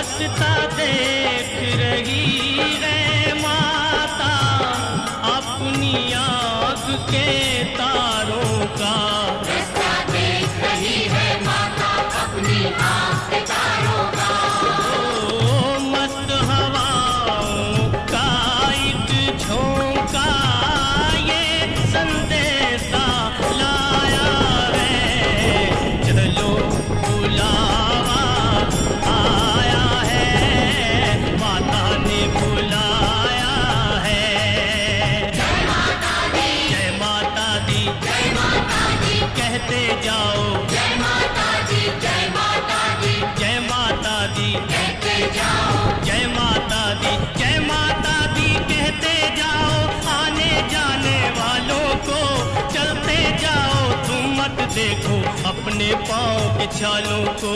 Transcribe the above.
रास्ता देख रही है माता, अपनी आँख के तारों का रास्ता देख रही है माता, अपनी आँख के तारों का। ओ मस्त हवाओं का एक झोंका ये संदेशा लाया है, चलो बुलावा आया है, माता ने बुलाया है। जय माता दी, जय माता दी, जय माता दी, कहते जाओ जय माता दी, जय माता दी, जय माता दी, कहते जाओ। जय माता दी, जय माता दी कहते जाओ, आने जाने वालों को चलते जाओ, तुम मत देखो अपने पाँव के छालों को।